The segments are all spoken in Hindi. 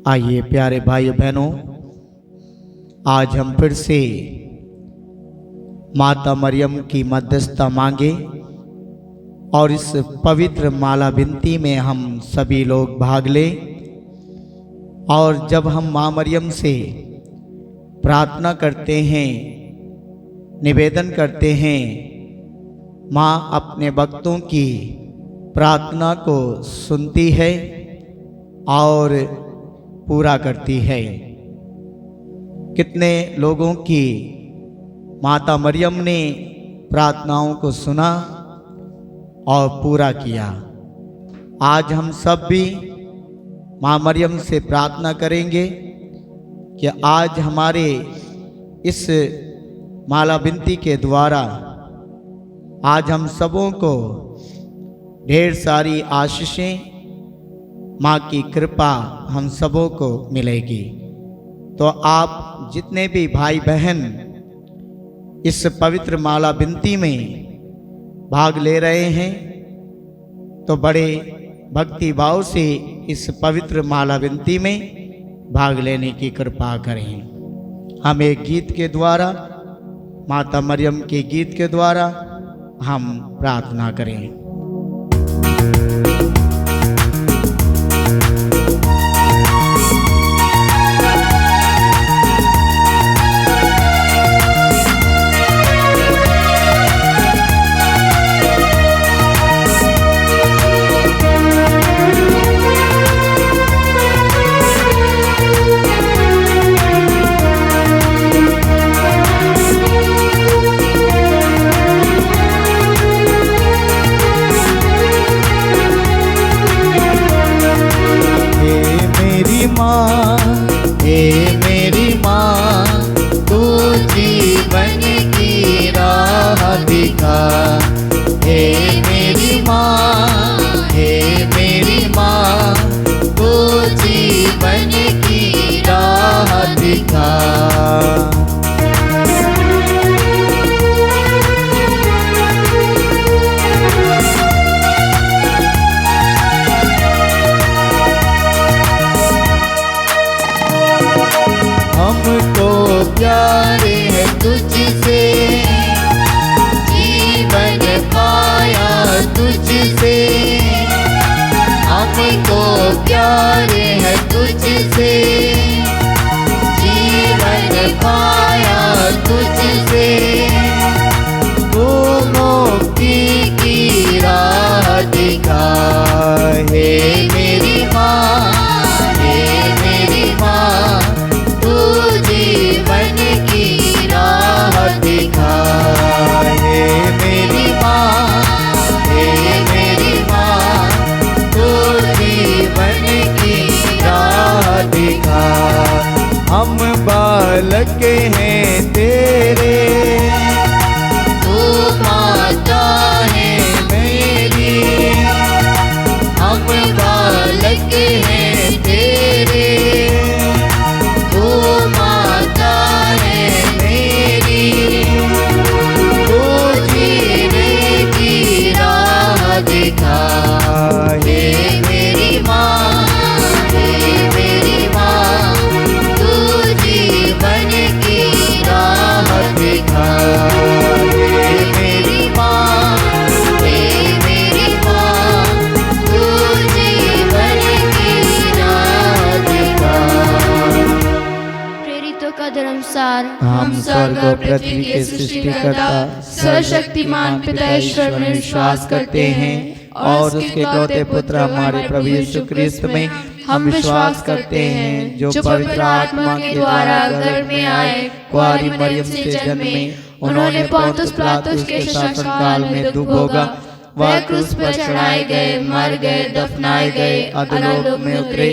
आइए प्यारे भाई बहनों, आज हम फिर से माता मरियम की मध्यस्थता मांगे और इस पवित्र माला विनती में हम सभी लोग भाग लें। और जब हम माँ मरियम से प्रार्थना करते हैं, निवेदन करते हैं, माँ अपने भक्तों की प्रार्थना को सुनती है और पूरा करती है। कितने लोगों की माता मरियम ने प्रार्थनाओं को सुना और पूरा किया। आज हम सब भी माँ मरियम से प्रार्थना करेंगे कि आज हमारे इस माला विनती के द्वारा आज हम सबों को ढेर सारी आशीषें, माँ की कृपा हम सबों को मिलेगी। तो आप जितने भी भाई बहन इस पवित्र माला विनती में भाग ले रहे हैं, तो बड़े भक्ति भाव से इस पवित्र माला विनती में भाग लेने की कृपा करें। हम एक गीत के द्वारा, माता मरियम के गीत के द्वारा हम प्रार्थना करें। प्यारे है तुझसे, जीवन पाया तुझसे। हमको प्यारे है तुझसे, जीवन पाया तुझसे। तू मुक्ति की राह दिखा है मेरी माँ, हे मेरी माँ। तू जीवन की राह दिखा है मेरी माँ, हे मेरी माँ। तू जीवन की राह दिखा। हम बालक हैं तेरे, तू माता है मेरी। हम बालक हैं तेरे, दिखा हे मेरी माँ, हे मेरी माँ। तू जीवन की राह दिखा हे मेरी माँ, हे मेरी माँ। तू जीवन की राह दिखा। प्रेरितों का धर्मसार हम स्वर्ग और पृथ्वी के सृष्टिकर्ता सर्वशक्तिमान पिता ईश्वर में विश्वास करते हैं और उसके इकलौते पुत्र हमारे प्रभु यीशु क्रिस्त में हम विश्वास करते हैं, जो पवित्र आत्मा के द्वारा गर्भ में आए, कुंवारी मरियम से जन्मे। उन्होंने पोंतुस पिलातुस के शासनकाल में दुख भोगा, वह क्रूस पर चढ़ाए गए, मर गए, दफनाए गए, अधोलोक में उतरे।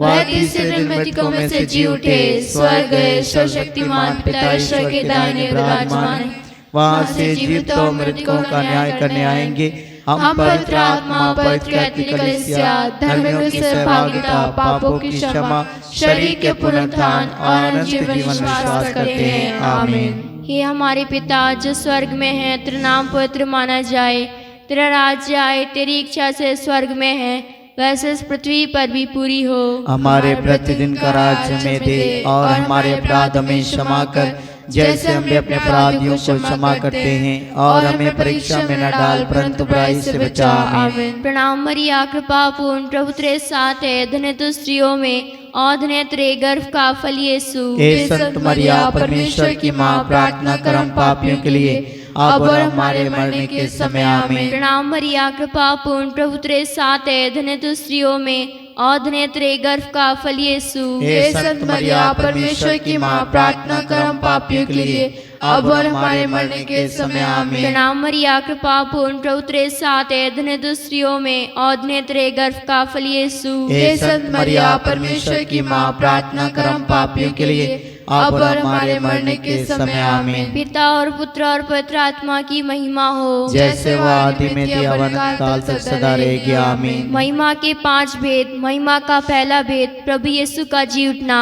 वह तीसरे दिन मृतकों में से जी उठे, स्वर्ग गए, सर्वशक्तिमान पिता ईश्वर के दाहिने विराजमान। वहाँ से जीवित और मृतकों का न्याय करने आएंगे। हम पवित्र आत्मा, पवित्र कैथोलिक कलीसिया, धर्मियों की सहभागिता, पापों की क्षमा, शरीर के पुनरुत्थान और अनंत जीवन विश्वास करते हैं। आमीन। हे हमारे पिता जो स्वर्ग में है, तेरा नाम पवित्र माना जाए, तेरा राज्य आए, तेरी इच्छा से स्वर्ग में है वैसे इस पृथ्वी पर भी पूरी हो। हमारे प्रतिदिन का राज्य हमें दे और हमारे अपराध हमें क्षमा कर, जैसे हम भी अपने अपराधियों को क्षमा करते हैं, और हमें परीक्षा में न डाल परंतु बुराई से बचा। आमीन। प्रणाम मरिया, कृपा पूर्ण, प्रभु तेरे साथ है, धन्य तू स्त्रियों में और धन्य तेरे गर्भ का फल यीशु। हे संत मरिया, परमेश्वर की माँ, प्रार्थना कर हम पापियों के लिए अब और हमारे मरने के समय। आमीन। प्रणाम मरिया, कृपा पूर्ण, प्रभु तेरे साथ है, धन्य तू स्त्रियों में और धन्य तेरे गर्भ का फल यीशु। हे संत मरिया, परमेश्वर की माँ, प्रार्थना कर हम पापियों के लिए अब और हमारे मरने के समय। आमीन। प्रणाम मरिया, कृपा पूर्ण, प्रभु तेरे साथ है, धन्य तू स्त्रियों में और धन्य तेरे गर्भ का फल यीशु। हे संत मरिया, परमेश्वर की माँ, प्रार्थना कर हम पापियों के लिए अब और हमारे मरने के समय। आमीन। पिता और पुत्र और पवित्र आत्मा की महिमा हो, जैसे वह आदि में थी अब अनंत काल तक सदा रहेगी। आमीन। महिमा के 5 भेद। महिमा का पहला भेद, प्रभु यीशु का जी उठना।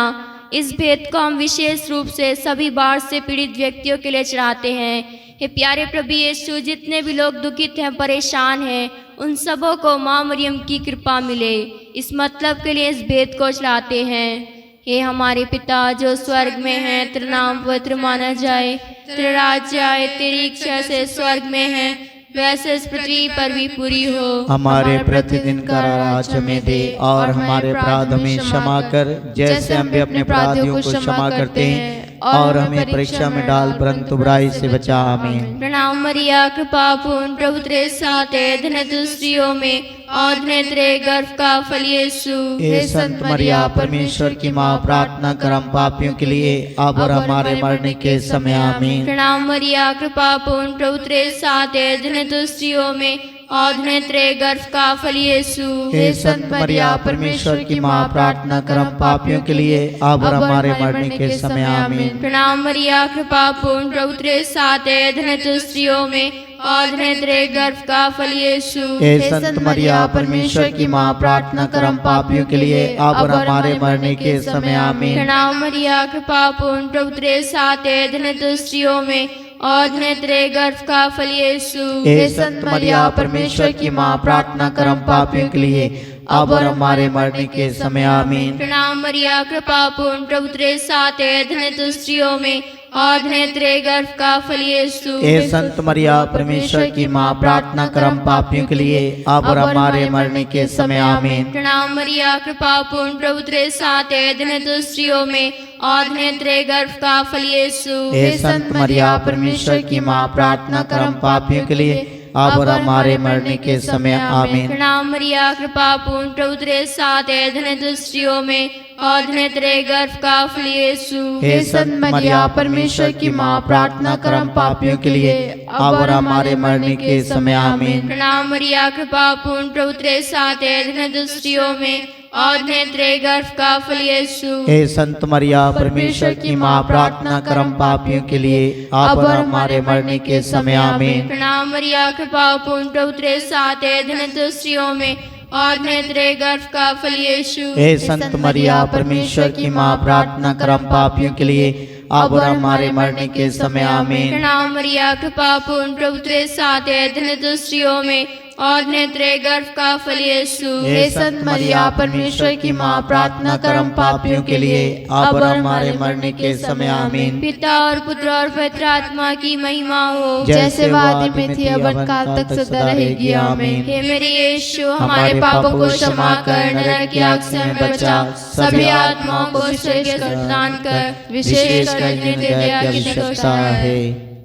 इस भेद को हम विशेष रूप से सभी बाढ़ से पीड़ित व्यक्तियों के लिए चढ़ाते हैं। हे प्यारे प्रभु यीशु, जितने भी लोग दुखित हैं, परेशान हैं, उन सबों को माँ मरियम की कृपा मिले, इस मतलब के लिए इस भेद को चढ़ाते हैं। हे हमारे पिता जो स्वर्ग में है, तेरा नाम पवित्र माना जाए, तेरा राज्य आए, तेरी इच्छा से स्वर्ग में है वैसे इस पृथ्वी पर भी पूरी हो। हमारे प्रतिदिन का राज्य हमें दे और हमारे अपराध हमें क्षमा कर, जैसे हम भी अपने अपराधियों को क्षमा करते हैं, और हमें परीक्षा में डाल परंतु बुराई से बचा। आमीन। प्रणाम मरिया, कृपा पूर्ण, प्रभु तेरे साथ है, धन्य तू स्त्रियों में और धन्य तेरे गर्भ का फल यीशु। हे संत मरिया, परमेश्वर की माँ, प्रार्थना कर हम पापियों के लिए अब और हमारे मरने के समय। आमीन। प्रणाम मरिया, कृपा पूर्ण, प्रभु तेरे साथ है, धन्य तू स्त्रियों में और धन्य तेरे गर्भ का फल यीशु। हे संत मरिया, परमेश्वर की माँ, प्रार्थना कर हम पापियों के लिए अब और हमारे मरने के समय। आमीन। प्रणाम मरिया, कृपा पूर्ण, प्रभु तेरे साथ है, धन्य तू स्त्रियों में और धन्य तेरे गर्भ का फल यीशु। हे संत मरिया, परमेश्वर की माँ, प्रार्थना कर हम पापियों के लिए अब और हमारे मरने के समय। आमीन। प्रणाम मरिया, कृपा पूर्ण, प्रभु तेरे साथ है, धन्य तू स्त्रियों में और धन्य तेरे गर्भ का फल यीशु। हे संत मरिया, परमेश्वर की माँ, प्रार्थना कर हम पापियों के लिए अब और हमारे मरने के समय। आमीन। प्रणाम मरिया, कृपा पूर्ण, प्रभु तेरे साथ है, धन्य तू स्त्रियों में और धन्य तेरे गर्भ का फल यीशु। हे संत मरिया, परमेश्वर की माँ, प्रार्थना कर हम पापियों के लिए अब और हमारे मरने के समय। आमीन। प्रणाम मरिया, कृपा पूर्ण, प्रभु तेरे साथ है, धन्य तू स्त्रियों में और धन्य तेरे गर्भ का फल यीशु। हे संत मरिया, परमेश्वर की माँ, प्रार्थना कर हम पापियों के लिए अब और हमारे मरने के समय। आमीन। प्रणाम मरिया, कृपा पूर्ण, प्रभु तेरे साथ है, धन्य तू स्त्रियों में और धन्य तेरे गर्भ का फल यीशु। हे संत मरिया, परमेश्वर की माँ, प्रार्थना कर हम पापियों के लिए अब और हमारे मरने के समय। आमीन। प्रणाम मरिया, कृपा पूर्ण, प्रभु तेरे साथ है, धन्य तू स्त्रियों में और धन्य तेरे गर्भ का फल यीशु। हे संत मरिया, परमेश्वर की माँ, प्रार्थना कर हम पापियों के लिए अब और हमारे मरने के समय। आमीन। प्रणाम मरिया, कृपा पूर्ण, प्रभु तेरे साथ है, धन्य तू स्त्रियों में और धन्य तेरे गर्भ का फल यीशु। हे संत मरिया, परमेश्वर की माँ, प्रार्थना कर हम पापियों के लिए अब और हमारे मरने के समय। आमीन। प्रणाम मरिया, कृपा पूर्ण, प्रभु तेरे साथ है, धन्य तू स्त्रियों में और धन्य तेरे गर्भ का फल यीशु। हे संत मरिया, परमेश्वर की माँ, प्रार्थना कर हम पापियों के लिए अब और हमारे मरने के समय। आमीन। पिता और पुत्र और पवित्र आत्मा की महिमा हो, जैसे वह आदि में थी अब अनंत काल तक सदा रहेगी। आमीन। हे मेरे यीशु, हमारे पापों को क्षमा कर, नरक की आग से हमें बचा, सभी आत्माओं को श्रेष्ठ प्रदान कर, विशेष कर जिन्हें दया की आवश्यकता है।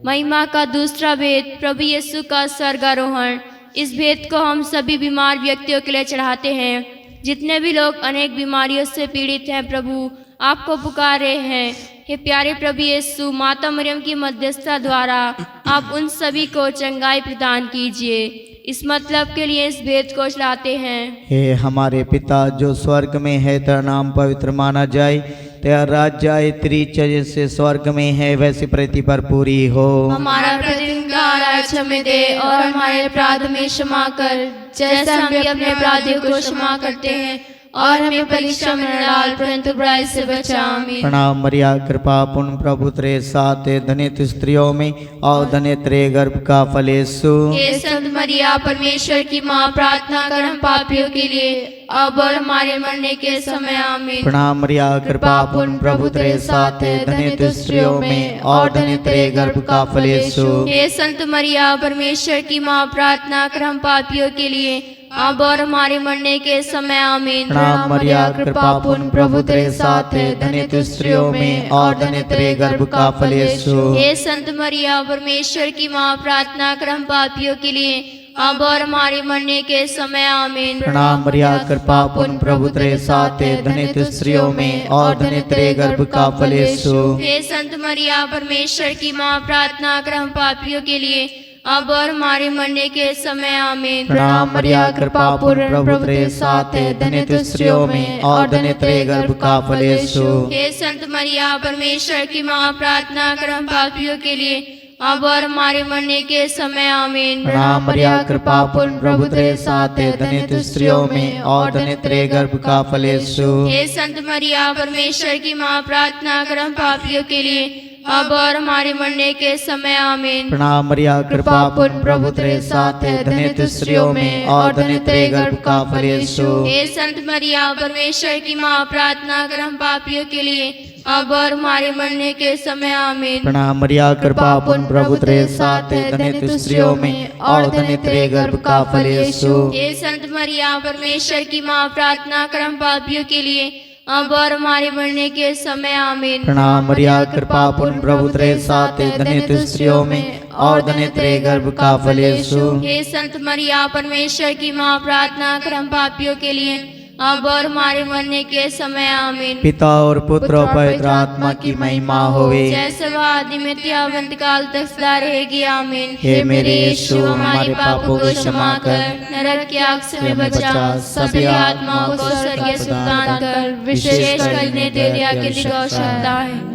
महिमा का दूसरा भेद, प्रभु यीशु का स्वर्गारोहण। इस भेद को हम सभी बीमार व्यक्तियों के लिए चढ़ाते हैं। जितने भी लोग अनेक बीमारियों से पीड़ित हैं, प्रभु आपको पुकार रहे हैं। हे प्यारे प्रभु यीशु, माता मरियम की मध्यस्थता द्वारा आप उन सभी को चंगाई प्रदान कीजिए। इस मतलब के लिए इस भेद को चढ़ाते हैं। हे हमारे पिता जो स्वर्ग में है, तेरा नाम पवित्र माना जाए, तेरा राज्य आए, तेरी इच्छा जैसे स्वर्ग में है वैसे पृथ्वी पर पूरी हो। हमारा प्रतिदिन का राज्य हमें दे और हमारे अपराध में क्षमा कर, जैसे हम भी अपने अपराधियों को क्षमा करते हैं, और हमें परीक्षा में न डाल, परंतु बुराई से बचा। आमीन। प्रणाम मरिया, कृपा पूर्ण प्रभु तेरे साथ है, धन्य स्त्रियों में और धन्य तेरे गर्भ का फल यीशु। हे संत मरिया, परमेश्वर की माँ, प्रार्थना कर हम पापियों के लिए, अब और हमारे मरने के समय। आमीन। प्रणाम मरिया, कृपा पूर्ण प्रभु तेरे साथ है, धन्य स्त्रियों में और धन्य तेरे गर्भ का फल यीशु। हे संत मरिया, परमेश्वर की माँ, प्रार्थना कर हम पापियों के लिए, अब और हमारे मरने के समय। आमीन। प्रणाम मरिया, कृपा पूर्ण प्रभु तेरे साथ है, धन्य स्त्रियों में और धन्य तेरे गर्भ का फल यीशु। हे संत मरिया, परमेश्वर की माँ, प्रार्थना कर हम पापियों के लिए, अब और हमारे मरने के समय। आमीन। प्रणाम मरिया, कृपा पूर्ण प्रभु तेरे साथ है, धन्य स्त्रियों में और धन्य तेरे गर्भ का फल यीशु। हे संत मरिया, परमेश्वर की माँ, प्रार्थना कर हम पापियों के लिए, अब और हमारे मरने के समय। आमीन। प्रणाम मरिया, कृपा पूर्ण प्रभु तेरे साथ है, धन्य स्त्रियों में और धन्य तेरे गर्भ का फल यीशु। हे संत मरिया, परमेश्वर की माँ, प्रार्थना कर हम पापियों के लिए, अब और हमारे मरने के समय। आमीन। प्रणाम मरिया, कृपा पूर्ण प्रभु तेरे साथ है, धन्य स्त्रियों में और धन्य तेरे गर्भ का फल यीशु। हे संत मरिया, परमेश्वर की माँ, प्रार्थना कर हम पापियों के लिए, अब और हमारे मरने के समय। आमीन। प्रणाम मरिया, कृपा पूर्ण प्रभु तेरे साथ है, धन्य स्त्रियों में और धन्य तेरे गर्भ का फल यीशु। हे संत मरिया, परमेश्वर की माँ, प्रार्थना कर हम पापियों के लिए, अब और हमारे मरने के समय। आमीन। प्रणाम मरिया, कृपा पूर्ण प्रभु तेरे साथ है, धन्य स्त्रियों में और धन्य तेरे गर्भ का फल यीशु। हे संत मरिया, परमेश्वर की माँ, प्रार्थना कर हम पापियों के लिए, अब और हमारे मरने के समय। आमीन। प्रणाम मरिया, कृपा पूर्ण प्रभु तेरे साथ है, धन्य स्त्रियों में और धन्य तेरे गर्भ का फल यीशु। हे संत मरिया, परमेश्वर की माँ, प्रार्थना कर हम पापियों के लिए, अब और हमारे मरने के समय। आमीन। पिता और पुत्र और पवित्र आत्मा की महिमा होवे, जैसे वह आदि में अनंत काल तक सदा रहेगी। आमीन। हे मेरे यीशु, हमारे पापों को क्षमा कर, नरक की आग से हमें बचा, सभी आत्माओं को स्वर्गीय सुख दान कर, विशेष कर तेरी अकेली गौशाला है।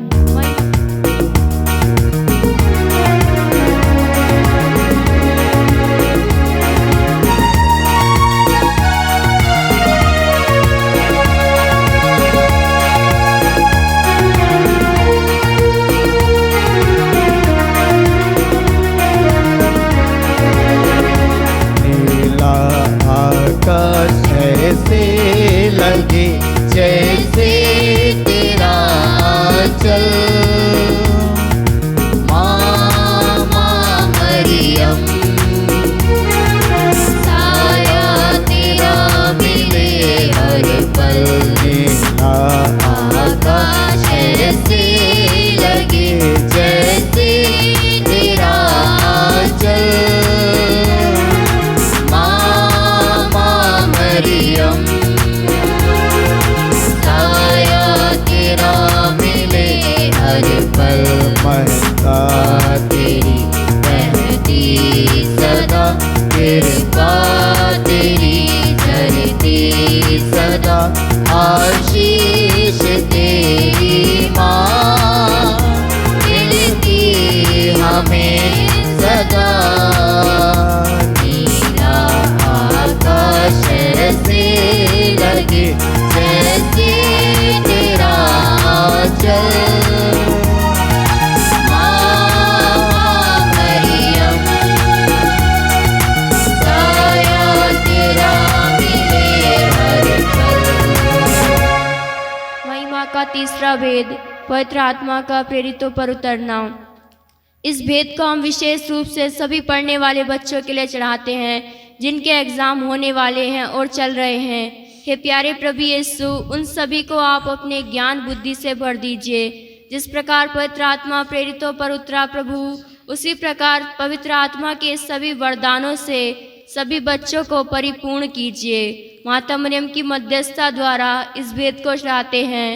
ऐसे लगे जैसे तेरा चल, मामा मरियम, साया तेरा मिले हर पल। नीला आकाश ऐसे लगे जैसे तेरा चल, मरियम, साया तेरा मिले हर पल। महता तेरी बहती सदा, कृपा तेरी झरती सदा, आशीष तेरी माँ मिलती हमें सदा। नीला आकाश ऐसे लगे जैसे तेरा चल, मामा मरियम, साया तेरा मिले हर पल। महिमा का तीसरा भेद, पवित्र आत्मा का प्रेरितों पर उतरना। इस भेद को हम विशेष रूप से सभी पढ़ने वाले बच्चों के लिए चढ़ाते हैं जिनके एग्जाम होने वाले हैं और चल रहे हैं। हे प्यारे प्रभु यीशु, उन सभी को आप अपने ज्ञान बुद्धि से भर दीजिए। जिस प्रकार पवित्र आत्मा प्रेरितों पर उतरा प्रभु, उसी प्रकार पवित्र आत्मा के सभी वरदानों से सभी बच्चों को परिपूर्ण कीजिए। माता मरियम की मध्यस्थता द्वारा इस भेद को चढ़ाते हैं।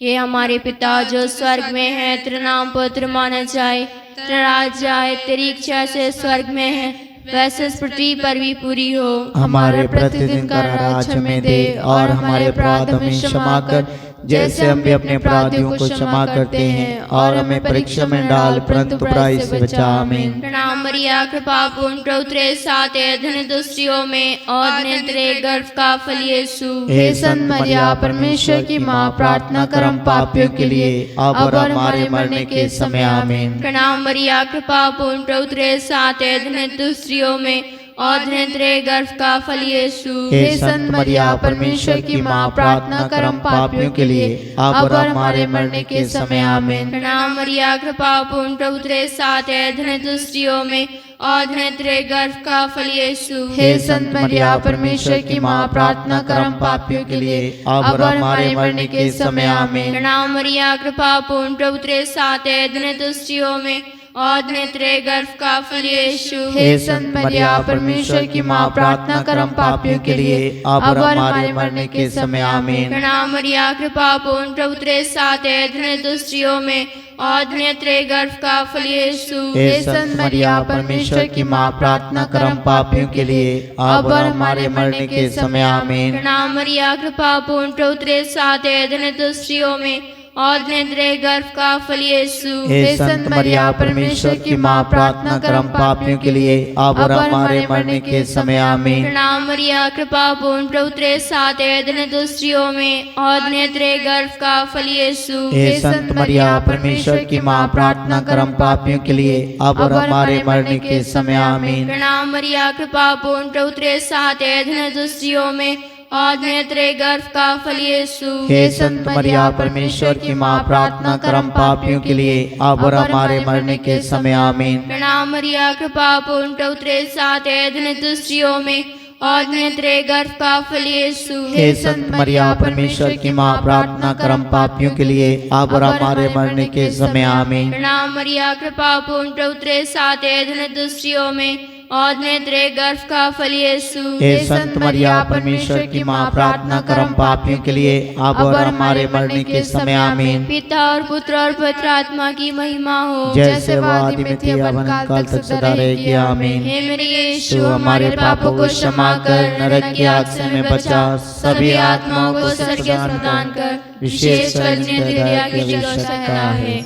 हे हमारे पिता जो स्वर्ग में है, तेरा नाम पवित्र माना जाए, तेरा राज्य आए, तेरी इच्छा से स्वर्ग में है वैसे इस पृथ्वी पर भी पूरी हो। हमारे प्रतिदिन का राज हमें दे और हमारे अपराध हमें क्षमा कर, जैसे हम भी अपने अपराधियों को क्षमा करते हैं, और हमें परीक्षा में न डाल परंतु बुराई से बचा। आमीन। प्रणाम मरिया, कृपा पूर्ण, प्रभु तेरे साथ है, धन्य स्त्रियों में और धन्य तेरे गर्भ का फल यीशु। हे संत मरिया, परमेश्वर की माँ, प्रार्थना कर हम पापियों के लिए अब और हमारे मरने के समय। आमीन। प्रणाम मरिया, कृपा पूर्ण, प्रभु तेरे साथ है, धन्य स्त्रियों में और धन्य तेरे गर्भ का फल यीशु। हे संत मरिया, परमेश्वर की माँ, प्रार्थना कर हम पापियों के लिए अब और हमारे मरने के समय। आमीन। प्रणाम मरिया, कृपा पूर्ण, प्रभु तेरे साथ है, धन्य स्त्रियों में और धन्य तेरे गर्भ का फल यीशु। हे संत मरिया, परमेश्वर की माँ, प्रार्थना कर हम पापियों के लिए अब और हमारे मरने के समय। आमीन। प्रणाम मरिया, कृपा पूर्ण, प्रभु तेरे साथ है, धन्य स्त्रियों में और धन्य तेरे गर्भ का फल यीशु। हे संत मरिया, परमेश्वर की माँ, प्रार्थना कर हम पापियों के लिए अब और हमारे मरने के समय। आमीन। प्रणाम मरिया, कृपा पूर्ण, प्रभु तेरे साथ है, धन्य स्त्रियों में और धन्य तेरे गर्भ का फल यीशु। हे संत मरिया, परमेश्वर की माँ, प्रार्थना कर हम पापियों के लिए अब और हमारे मरने के समय। आमीन। प्रणाम मरिया, कृपा पूर्ण, प्रभु तेरे साथ है, धन्य स्त्रियों में और धन्य तेरे गर्भ का फल यीशु। हे संत मरिया, परमेश्वर की माँ, प्रार्थना कर हम पापियों के लिए अब और हमारे मरने के समय। आमीन। प्रणाम मरिया, कृपा पूर्ण, प्रभु तेरे साथ है, धन्य स्त्रियों में और धन्य तेरे गर्भ का फल यीशु। हे संत मरिया, परमेश्वर की माँ, प्रार्थना कर हम पापियों के लिए अब और हमारे मरने के समय। आमीन। प्रणाम मरिया, कृपा पूर्ण, प्रभु तेरे साथ है, धन्य स्त्रियों में और धन्य तेरे गर्भ का फल यीशु। हे संत मरिया, परमेश्वर की माँ, प्रार्थना कर हम पापियों के लिए अब और हमारे मरने के समय। आमीन। प्रणाम मरिया, कृपा पूर्ण, प्रभु तेरे साथ है, धन्य स्त्रियों में और धन्य तेरे गर्भ का फल यीशु। हे संत मरिया, परमेश्वर की माँ, प्रार्थना कर हम पापियों के लिए अब और हमारे मरने के समय। आमीन। प्रणाम मरिया, कृपा पूर्ण, प्रभु तेरे साथ है, धन्य स्त्रियों में और धन्य तेरे गर्भ का फल यीशु। हे संत मरिया, परमेश्वर की माँ, प्रार्थना कर हम पापियों के लिए अब और हमारे मरने के समय। आमीन। पिता और पुत्र और पवित्र आत्मा की महिमा हो, जैसे वो आदि में थी अब काल तक सदा रहेगी। आमीन। हे मेरे यीशु, तू हमारे पापों को क्षमा कर, नरक की आग से हमें बचा, सभी आत्माओं को स्वर्ग प्रदान कर, विशेष दया की आवश्यकता है।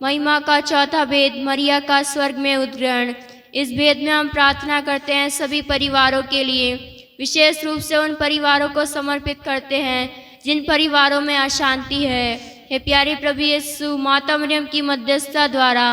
महिमा का चौथा भेद, मरिया का स्वर्ग में उतरण। इस भेद में हम प्रार्थना करते हैं सभी परिवारों के लिए, विशेष रूप से उन परिवारों को समर्पित करते हैं जिन परिवारों में अशांति है। हे प्यारे प्रभु यीशु, माता मरियम की मध्यस्थता द्वारा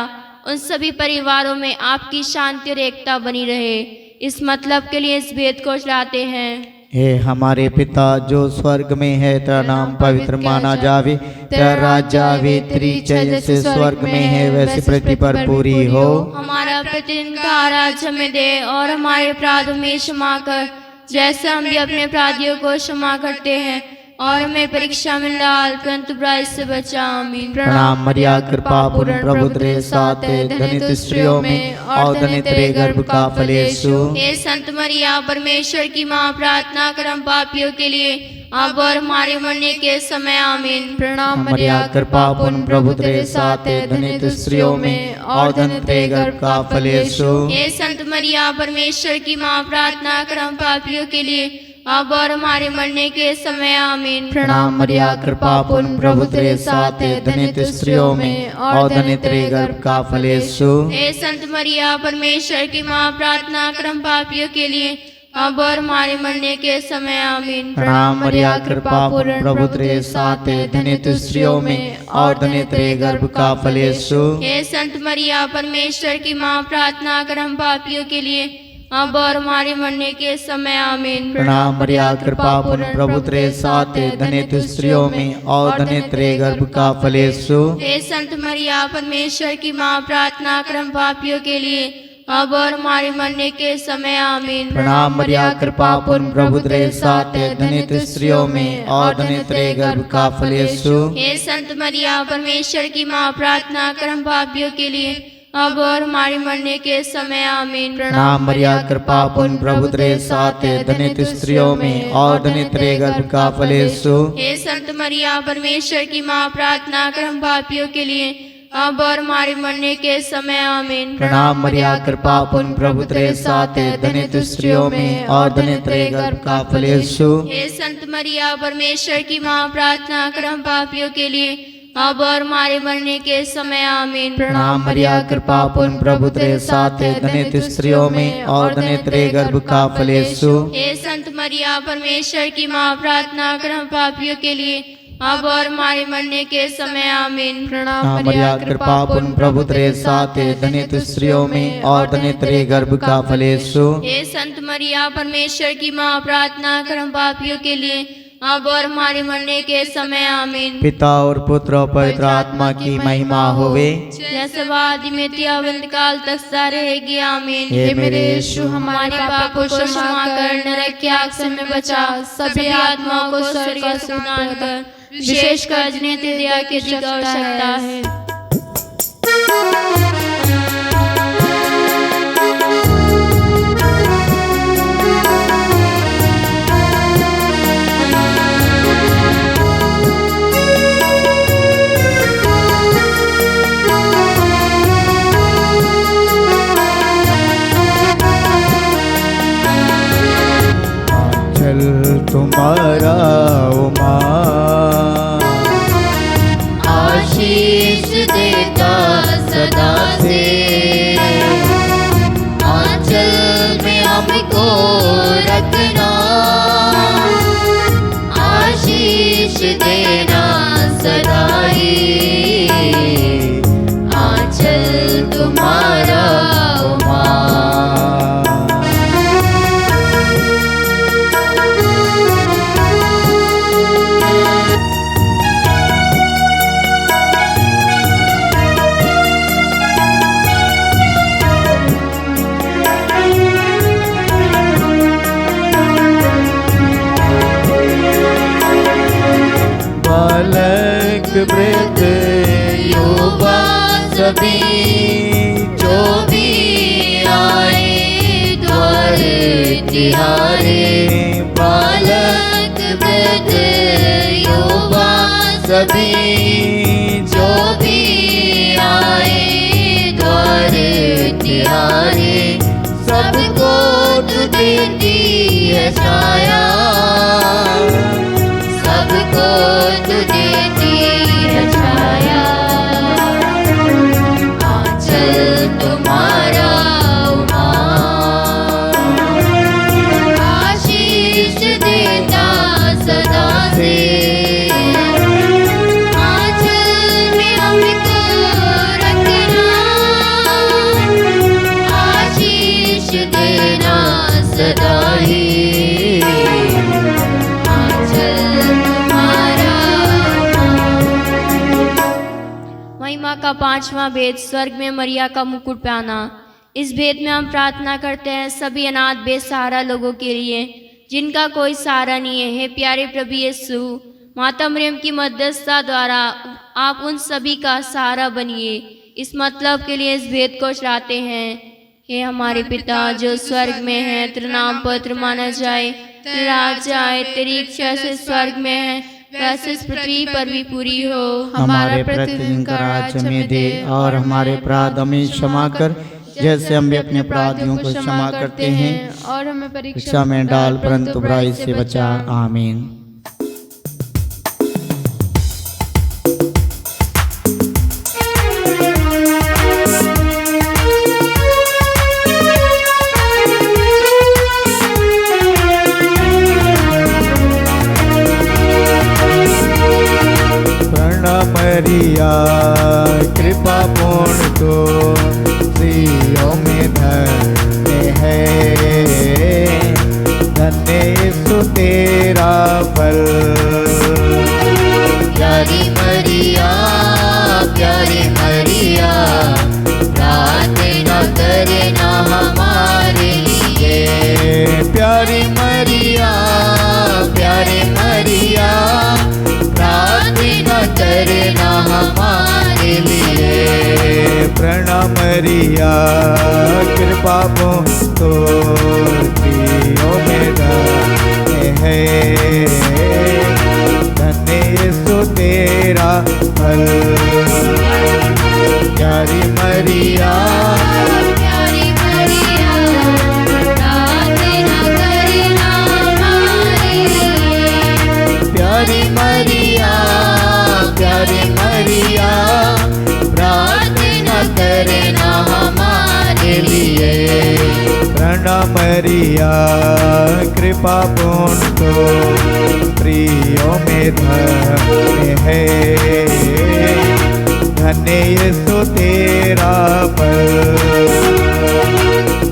उन सभी परिवारों में आपकी शांति और एकता बनी रहे। इस मतलब के लिए इस भेद को चलाते हैं। हे हमारे पिता जो स्वर्ग में है, तेरा नाम पवित्र माना जावे, तेरा राज्य आवे, तेरी इच्छा जैसे स्वर्ग में है वैसे पृथ्वी पर पूरी हो। हमारा प्रतिदिन का आहार हमें दे और हमारे अपराध में क्षमा कर, जैसे हम भी अपने अपराधियों को क्षमा करते हैं, और हमें परीक्षा में डाल परंतु बुराई से बचा। आमीन। प्रणाम मरिया, कृपा पूर्ण, प्रभु तेरे साथ है, धन्य स्त्रियों में और धन्य तेरे गर्भ का फल यीशु। हे संत मरिया, परमेश्वर की माँ, प्रार्थना कर हम पापियों के लिए अब और हमारे मरने के समय। आमीन। प्रणाम मरिया, कृपा पूर्ण, प्रभु तेरे साथ है, धन्य स्त्रियों में और धन्य तेरे गर्भ का फल यीशु। हे संत मरिया, परमेश्वर की माँ, प्रार्थना कर हम पापियों के लिए अब और हमारे मरने के समय। आमीन। प्रणाम मरिया, कृपा पूर्ण, प्रभु तेरे साथ है, धन्य स्त्रियों में और धन्य तेरे गर्भ का फल यीशु। हे संत मरिया, परमेश्वर की माँ, प्रार्थना कर हम पापियों के लिए अब और हमारे मरने के समय। आमीन। प्रणाम मरिया, कृपा पूर्ण, प्रभु तेरे साथ है, धन्य स्त्रियों में और धन्य तेरे गर्भ का फल यीशु। हे संत मरिया, परमेश्वर की माँ, प्रार्थना कर हम पापियों के लिए अब और हमारे मरने के समय। आमीन। प्रणाम मरिया, कृपा पूर्ण, प्रभु तेरे साथ है, धन्य स्त्रियों में और धन्य तेरे गर्भ का फल यीशु। हे संत मरिया, परमेश्वर की माँ, प्रार्थना कर हम पापियों के लिए अब और हमारे मरने के समय। आमीन। प्रणाम मरिया, कृपा पूर्ण, प्रभु तेरे साथ है, धन्य स्त्रियों में और धन्य तेरे गर्भ का फल यीशु। हे संत मरिया, परमेश्वर की माँ, प्रार्थना कर हम पापियों के लिए अब और हमारे मरने के समय। आमीन। प्रणाम मरिया, कृपा पूर्ण, प्रभु तेरे साथ है, धन्य स्त्रियों में और धन्य तेरे गर्भ का फल यीशु। हे संत मरिया, परमेश्वर की माँ, प्रार्थना कर हम पापियों के लिए अब और हमारे मरने के समय आमीन। प्रणाम मरिया, कृपा पूर्ण प्रभु तेरे साथ है, धन्य तू स्त्रियों में और धन्य तेरे गर्भ का फल यीशु। हे संत मरिया, परमेश्वर की माँ, प्रार्थना कर हम पापियों के लिए, अब और हमारे मरने के समय आमीन। प्रणाम मरिया, कृपा पूर्ण प्रभु तेरे साथ है, धन्य तू स्त्रियों में और धन्य तेरे गर्भ का फल यीशु। हे संत मरिया, परमेश्वर की माँ, प्रार्थना कर हम पापियों के लिए, अब और हमारे मरने के समय आमीन। प्रणाम मरिया, कृपा पूर्ण प्रभु तेरे साथ है, धन्य तू स्त्रियों में और धन्य तेरे गर्भ का फल यीशु। हे संत मरिया, परमेश्वर की माँ, प्रार्थना कर हम पापियों के लिए, अब और हमारे मरने के समय आमीन। पिता और पुत्र और पवित्र आत्मा की महिमा होवे, जैसे वादी में अनंत काल तक सा रहेगी आमीन। हे मेरे यीशु, हमारे पापों को क्षमा कर, नरक की आग से हमें बचा, सभी आत्माओं को स्वर्ग का सुदान कर, विशेषकर जिन्हें तेरी दया की अधिक आवश्यकता है। तुम्हारा उमा आशीष देता सदा से, आंचल में हमको रखना, आशीष देना सदा ही, आंचल तुम्हारा उमा। वृद्ध युवा सभी जो भी आए द्वार तिहारे, बालक वृद्ध युवा सभी जो भी आए द्वार तिहारे, सबको तू देती है छाया, सबको तू देती है छाया, आंचल तुम्हारा उमा, आशीष देता सदा से, आंचल में हमको रखना, आशीष देना सदा ही, महिमा का पांचवा भेद, स्वर्ग में मरिया का मुकुट पहना। इस भेद में हम प्रार्थना करते हैं सभी अनाथ बेसहारा लोगों के लिए, जिनका कोई सहारा नहीं है। हे प्यारे प्रभु यीशु, माता मरियम की मध्यस्थता द्वारा आप उन सभी का सहारा बनिए। इस मतलब के लिए इस भेद को चढ़ाते हैं। हे हमारे पिता जो स्वर्ग में है, तेरा नाम पवित्र माना जाए, तेरा राज्य आए, तेरी इच्छा से स्वर्ग में है वैसे इस पृथ्वी पर भी पूरी हो। हमारे प्रतिदिन का आज हमें दे, और हमारे अपराध हमें क्षमा कर, जैसे हम भी अपने अपराधियों को क्षमा करते हैं, और हमें परीक्षा में डाल परंतु बुराई से बचा। आमीन। मरिया कृपा पूर्ण तो स्त्रियों में धन्य है, धन्य यीशु तेरा फल। प्यारी मरिया, प्यारी मरिया, प्रार्थना करना हमारे लिए। प्यारी मरिया, प्यारी मरिया, प्रार्थना करना हमारे लिए। प्रणाम मरिया कृपा पूर्ण तो स्त्रियों में धन्य है, धन्य यीशु तेरा फल। मरिया प्यारी मरिया प्रार्थना करना हमारे लिए। प्यारी मरिया प्यारी मरिया प्रार्थना करना हमारे लिए। प्रणाम मरिया कृपा पूर्ण तो प्रियों में धन्य है, धन्य यीशु तेरा फल।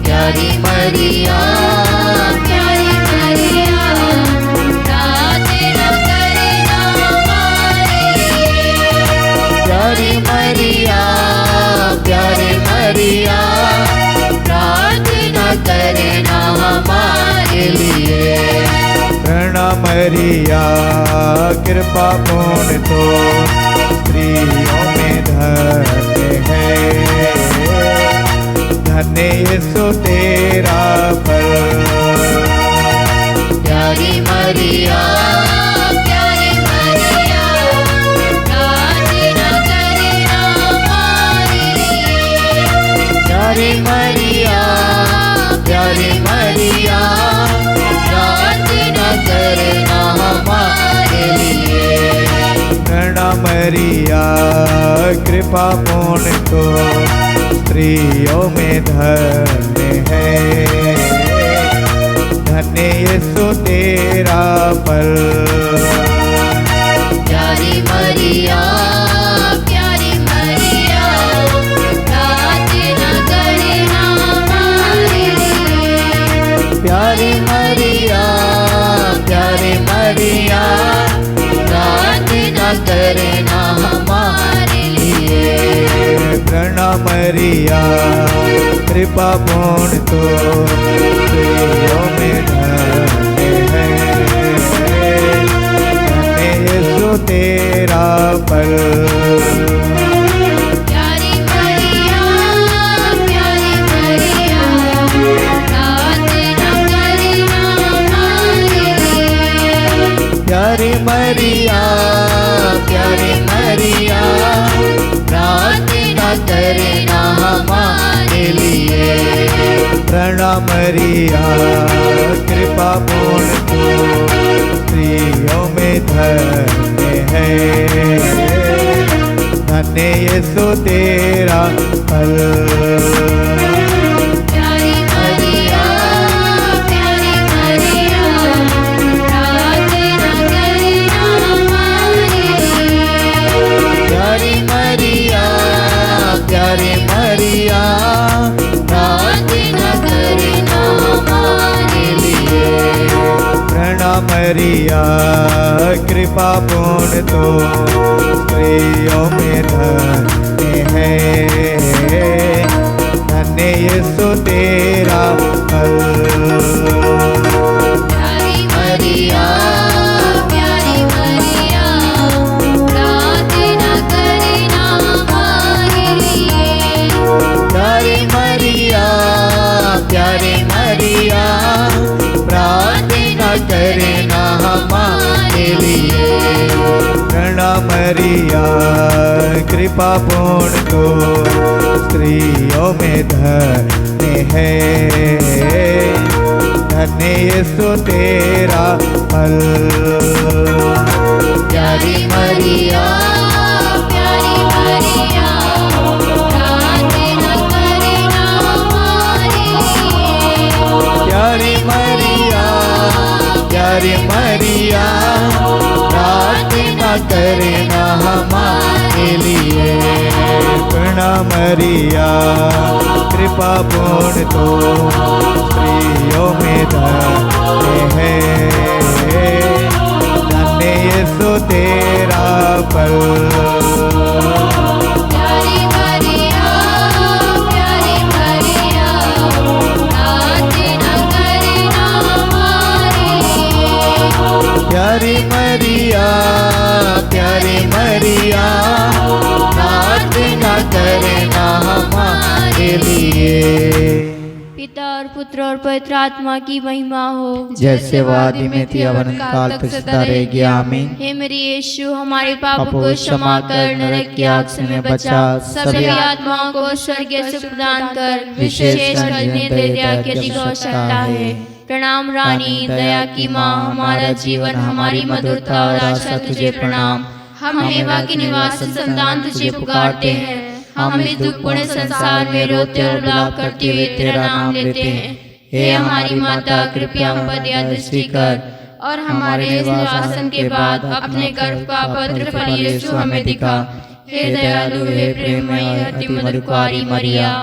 प्यारी मरिया प्यारी मरिया प्रार्थना करना हमारे लिए। प्यारी मरिया प्यारी मरिया प्रार्थना करना हमारे लिए। प्रणाम मरिया कृपा पूर्ण तो स्त्रियों में धन्य है, धन्य यीशु तेरा फल। प्यारी मरिया प्यारी मरिया प्रार्थना करना हमारे लिए। प्यारी मरिया प्यारी मरिया प्रार्थना करना हमारे लिए। प्रणाम मरिया कृपा पूर्ण तो स्त्रियों में धन्य है, धन्य यीशु तेरा फल। प्यारी मरिया प्यारी मरिया प्रार्थना करना हमारे लिए। प्यारी मरिया प्यारी मरिया प्रार्थना करना हमारे लिए। प्रणाम मरिया कृपा पूर्ण तो स्त्रियों में धन्य है, धन्य यीशु तेरा फल। प्यारी मरिया प्यारी मरिया प्रार्थना करना हमारे लिए। प्यारी मरिया प्यारी मरिया प्रार्थना करना हमारे लिए। प्रणाम मरिया कृपा पूर्ण तो स्त्रियों में धन्य है, धन्य यीशु तेरा फल। प्यारी मरिया प्यारी मरिया प्रार्थना करना हमारे लिए। प्यारी मरिया प्यारी मरिया प्रार्थना करना हमारे लिए। प्रणाम मरिया कृपा पूर्ण तो स्त्रियों में धन्य है, धन्य यीशु तेरा फल। प्यारी मरिया प्यारी मरिया प्रार्थना करना हमारे लिए। प्यारी मरिया प्यारी मरिया प्रार्थना करना हमारे लिए। प्रणाम मरिया कृपा पूर्ण तो स्त्रियों में धन्य है, धन्य यीशु तेरा फल। प्यारी मरिया प्यारी मरिया प्रार्थना करना हमारे लिए। प्यारी मरिया प्यारी मरिया प्रार्थना करना हमारे लिए। प्रणाम मरिया कृपा पूर्ण तो स्त्रियों में धन्य है, धन्य यीशु तेरा फल। प्यारी मरिया प्यारी मरिया प्रार्थना करना हमारे लिए। प्यारी मरिया प्यारी मरिया प्रार्थना करना हमारे लिए। पिता और पुत्र और पवित्र आत्मा की महिमा हो, जैसे वो आदि में थी अब अनंत काल तक सदा रहेगी। आमीन। हे मेरे यीशु, हमारे पापों को क्षमा कर, नरक की आग से हमें बचा, सभी आत्माओं को स्वर्ग से प्रदान कर, विशेषकर जिन्हें दया की अधिक आवश्यकता है। प्रणाम रानी, दया की माँ, हमारा जीवन, हमारी मधुरता और आशा तुझे प्रणाम। हम मेवा के निवास संतान तुझे पुकारते हैं, हम इस दुखपूर्ण संसार में रोते और विलाप करते हुए तेरा नाम लेते हैं। हे हमारी माता, कृपया हम पर दया दृष्टि कर और हमारे निवासन के बाद अपने गर्भ का पवित्र फल यीशु हमें दिखा। हे दयालु, हे प्रेममय, अति मधुर कुंवारी मरिया,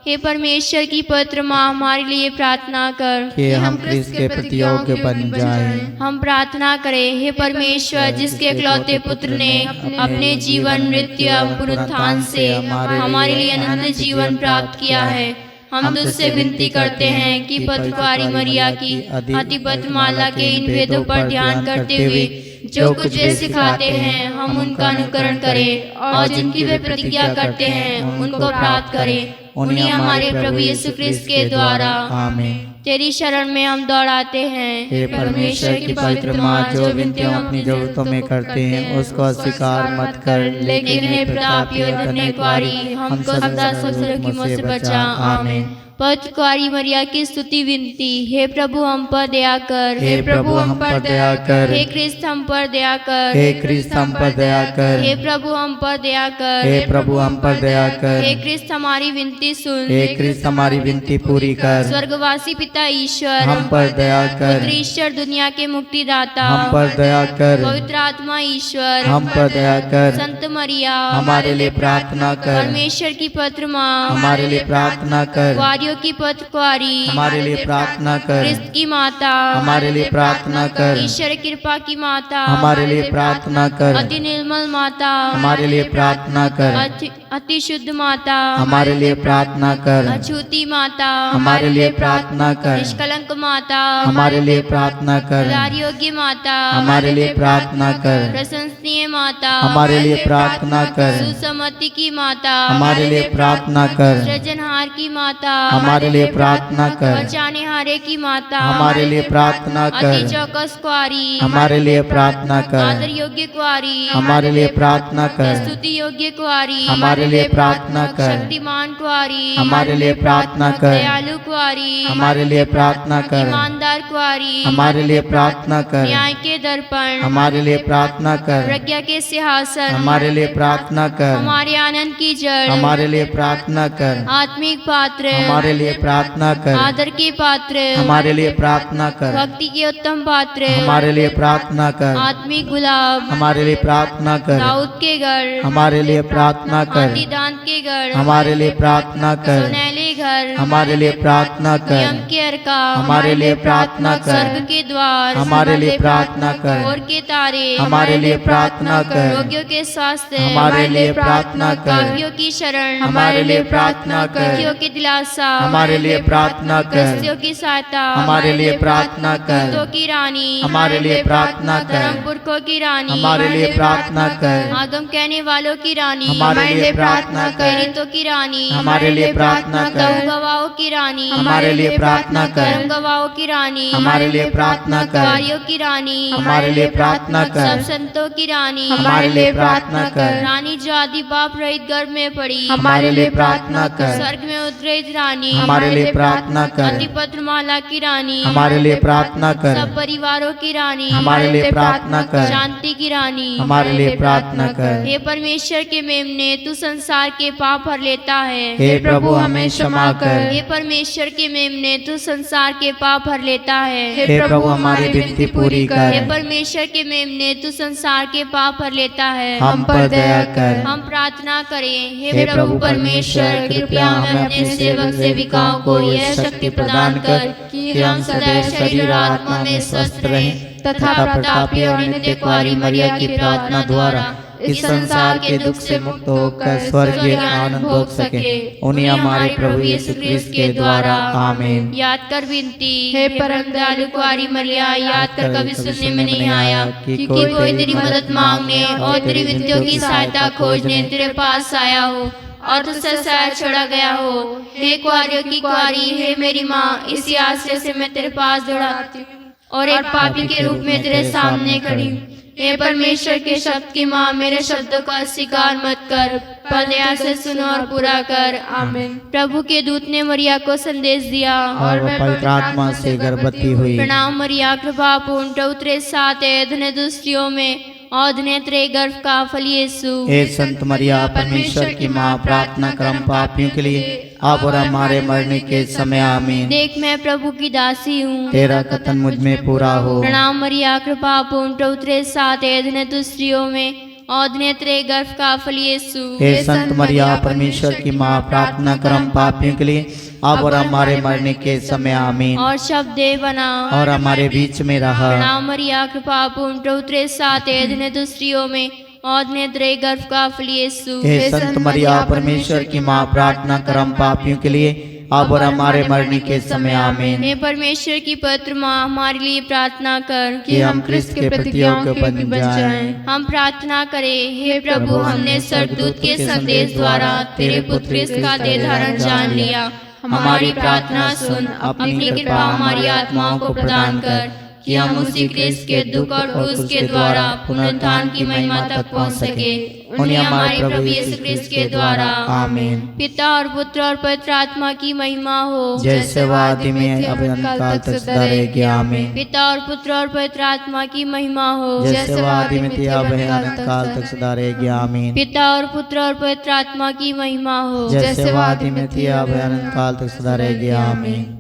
हे परमेश्वर की पवित्र माँ, हमारे लिए प्रार्थना कर कि हम क्रिस्त के प्रति योग्य बन जाएं। हम प्रार्थना करें, हे परमेश्वर, जिसके इकलौते पुत्र ने अपने जीवन, मृत्यु एवं पुनरुत्थान से हमारे लिए अनंत जीवन प्राप्त किया है, हम तुझसे विनती करते हैं कि पवित्र कुंवारी मरिया की अति पवित्र माला के इन वेदों पर ध्यान करते हुए जो कुछ वे सिखाते हैं हम उनका अनुकरण करें और जिनकी वे प्रतिज्ञा करते हैं उनको प्राप्त करें। उन्हें हमारे प्रभु यीशु क्रिस्त के द्वारा आमीन। तेरी शरण में हम दौड़ाते हैं। हे परमेश्वर की पवित्र माँ, जो विनती हम अपनी जरूरतों में करते हैं उसको अस्वीकार मत कर, लेकिन हे प्रतापी और धन्य कुंवारी, हमको सदा सब की मुझ से बचा। आमीन। पवित्र कुंवारी मरिया की स्तुति विनती। हे प्रभु हम पर दया कर, हे प्रभु हम पर दया कर, हे क्रिस्त हम पर दया कर, हे क्रिस्त हम पर दया कर, हे प्रभु हम पर दया कर, हे प्रभु हम पर दया कर, हे क्रिस्त हमारी विनती सुन, हे क्रिस्त हमारी विनती पूरी कर। स्वर्गवासी पिता ईश्वर हम पर दया कर, पुत्र ईश्वर दुनिया के मुक्तिदाता हम पर दया कर, पवित्र आत्मा ईश्वर हम पर दया कर, संत मरिया हमारे लिए प्रार्थना कर, परमेश्वर की पवित्र माँ हमारे लिए प्रार्थना कर, कुंवारियों की पवित्र कुंवारी हमारे लिए प्रार्थना कर, क्रिस्त की माता हमारे लिए प्रार्थना कर, ईश्वर कृपा की माता हमारे लिए प्रार्थना कर, अति निर्मल माता हमारे लिए प्रार्थना कर, अति शुद्ध माता हमारे लिए प्रार्थना कर, अछूती माता हमारे लिए प्रार्थना कर, निष्कलंक माता हमारे लिए प्रार्थना कर, दुलार योग्य माता हमारे लिए प्रार्थना कर, प्रशंसनीय माता हमारे लिए प्रार्थना कर, सुसमति की माता हमारे लिए प्रार्थना कर, सृजनहार की माता हमारे लिए प्रार्थना कर, बचाने हारे की माता हमारे लिए प्रार्थना अति कर, चौकस कुंवारी हमारे लिए प्रार्थना कर, आदर योग्य कुंवारी हमारे लिए प्रार्थना कर, स्तुति योग्य कुंवारी हमारे लिए प्रार्थना कर, शक्तिमान कुंवारी हमारे लिए प्रार्थना कर, दयालु कुंवारी हमारे लिए प्रार्थना कर, ईमानदार कुंवारी हमारे लिए प्रार्थना कर, न्याय के दर्पण हमारे लिए प्रार्थना कर, प्रज्ञा के सिंहासन हमारे लिए प्रार्थना कर, हमारे आनंद की जड़ हमारे लिए प्रार्थना कर, आत्मिक पात्र हमारे लिए प्रार्थना कर, आदर के पात्र हमारे लिए प्रार्थना कर, भक्ति के उत्तम पात्र हमारे लिए प्रार्थना कर, आत्मिक गुलाब हमारे लिए प्रार्थना कर, दाऊद के घर हमारे लिए प्रार्थना कर, दांत के घर हमारे लिए प्रार्थना कर, सुनहले घर हमारे लिए प्रार्थना कर, यम के अर्का हमारे लिए प्रार्थना कर, स्वर्ग के द्वार हमारे लिए प्रार्थना कर, और के तारे हमारे लिए प्रार्थना कर, रोगियों के स्वास्थ्य हमारे लिए प्रार्थना कर, पापियों की शरण हमारे लिए प्रार्थना कर, दुखियों की दिलासा हमारे लिए प्रार्थना कर, ग्रसियों की सहायता हमारे लिए प्रार्थना कर, दूतों की रानी हमारे लिए प्रार्थना कर, धर्म पुरखों की रानी हमारे लिए प्रार्थना कर, आगम कहने वालों की रानी हमारे लिए प्रार्थना कर, पीड़ितों की रानी हमारे लिए प्रार्थना कर, गवाहों की रानी हमारे लिए प्रार्थना कर, धर्म गवाहों की रानी हमारे लिए प्रार्थना कर, कुंवारियों की रानी हमारे लिए प्रार्थना सब कर, संतों की रानी हमारे लिए प्रार्थना कर, रानी जो आदि बाप रहित गर्भ में पड़ी हमारे लिए प्रार्थना कर, स्वर्ग में उतरित रानी हमारे लिए प्रार्थना कर, अधिपत्र माला की रानी हमारे लिए प्रार्थना कर, सब परिवारों की रानी हमारे लिए प्रार्थना कर, शांति की रानी हमारे लिए प्रार्थना कर। हे परमेश्वर के मेमने तू संसार के पाप हर लेता है। हे प्रभु हमें क्षमा कर। हे परमेश्वर के मेमने तू संसार के पाप हर लेता है। हे प्रभु हमारी विनती पूरी हे कर। परमेश्वर के मेमने तू संसार के पाप हर लेता है। हम पर दया कर। हम प्रार्थना करें, हे प्रभु परमेश्वर, कृपया हमें अपने सेवक सेविकाओं को यह शक्ति प्रदान कर कि हम सदैव शरीर और आत्मा में स्वस्थ रहें तथा प्रतापी और नित्य कुंवारी मरिया की प्रार्थना द्वारा इस संसार के दुख से मुक्त होकर स्वर्गीय आनंद भोग सके। उन्हें हमारे प्रभु यीशु क्रिस्त के द्वारा आमीन। याद कर विनती, हे परम दयालु कुंवारी मरिया, याद कर कभी सुनने में नहीं आया कि कोई तेरी मदद मांगने और तेरी विनतियों की सहायता खोजने तेरे पास आया हो। और तुझसे शहर छोड़ा गया हो। हे कुआरियों की कुआरी, हे मेरी माँ, इसी आश्रय से मैं तेरे पास दौड़ाती हूँ और एक पापी के रूप में तेरे सामने खड़ी हूँ। हे परमेश्वर के शब्द की माँ, मेरे शब्दों का अस्वीकार मत कर, पर दया से सुनो और पूरा कर। आमीन। प्रभु के दूत ने मरिया को संदेश दिया और वह पवित्र आत्मा से गर्भवती हुई। प्रणाम मरिया, कृपा पूर्ण, प्रभु तेरे साथ है, धन्य तू स्त्रियों में और धन्य तेरे गर्भ का फल यीशु। हे संत मरिया, परमेश्वर की माँ, प्रार्थना कर हम पापियों के लिए अब और हमारे मरने के समय। आमीन। देख मैं प्रभु की दासी हूँ, तेरा कथन मुझ में पूरा हो। प्रणाम मरिया, कृपा पूर्ण, प्रभु तेरे साथ है, धन्य तू स्त्रियों में और धन्य तेरे गर्भ का फल यीशु। हे संत मरिया, परमेश्वर की माँ, प्रार्थना कर हम पापियों के लिए अब और हमारे मरने के समय। आमीन। और शब्द दे बना और हमारे बीच में रहा। प्रणाम मरिया, कृपा पूर्ण, प्रभु तेरे साथ है, धन्य तू स्त्रियों में और धन्य तेरे गर्भ का फल यीशु। हे संत मरिया, परमेश्वर की माँ, प्रार्थना कर हम पापियों के लिए अब और हमारे मरने के समय। आमीन। हे परमेश्वर की पवित्र माँ, हमारे लिए प्रार्थना कर कि हम क्रिस्त के प्रतिज्ञाओं के बन जाएं। हम प्रार्थना करें। हे प्रभु, हमने स्वर्गदूत के संदेश द्वारा तेरे पुत्र क्रिस्त का देह धारण जान लिया। हमारी प्रार्थना सुन, अपनी कृपा हमारी आत्माओं को प्रदान कर कि हम उसी क्रिस्त के दुख और क्रूस के द्वारा पुनरुत्थान की महिमा तक पहुंच सके। उन्हें हमारे प्रभु यीशु क्रिस्त के द्वारा। आमीन। पिता और पुत्र और पवित्र आत्मा की महिमा हो, जैसे वह आदि में अब अनंतकाल तक सदा रहेगी। आमीन। पिता और पुत्र और पवित्र आत्मा की महिमा हो, जैसे वह आदि में थी अब है अनंतकाल तक सदा रहेगी। आमीन। पिता और पुत्र और पवित्र आत्मा की महिमा हो, जैसे वह आदि में थी अब है अनंतकाल तक सदा रहेगी। आमीन।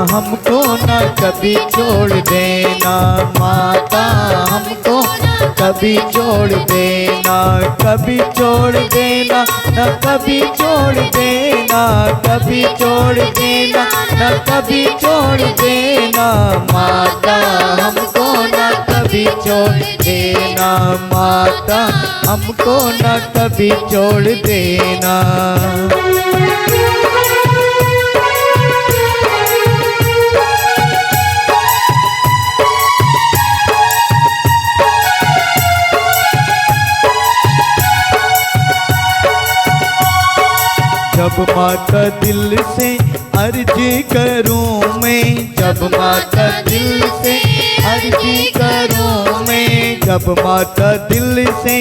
हमको न कभी छोड़ देना, माता हमको कभी छोड़ देना, कभी छोड़ देना, न कभी छोड़ देना, कभी छोड़ देना, न कभी छोड़ देना। माता हमको न कभी छोड़ देना, माता हमको न कभी छोड़ देना। जब माता दिल से अर्जी करूं मैं, जब माता दिल से अर्जी करूं मैं, जब माता दिल से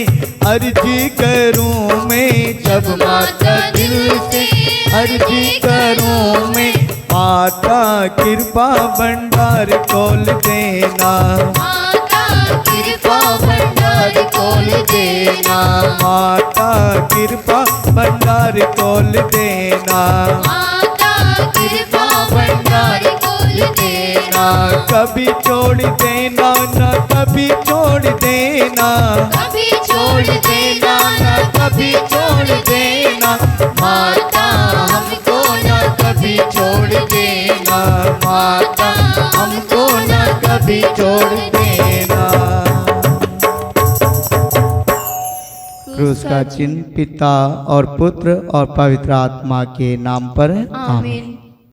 अर्जी करूं मैं, जब माता दिल से अर्जी करूं मैं। माता कृपा भंडार खोल देना, माता कृपा भंडार खोल देना, माता कृपा भंडार खोल देना, माता कृपा भंडार खोल देना। कभी छोड़ देना न कभी छोड़ देना, कभी छोड़ देना न कभी छोड़ देना। माता हमको न कभी छोड़ देना, माता हमको न कभी छोड़ देना। क्रूस का चिन्ह पिता और पुत्र और पवित्र आत्मा के नाम पर। आमीन।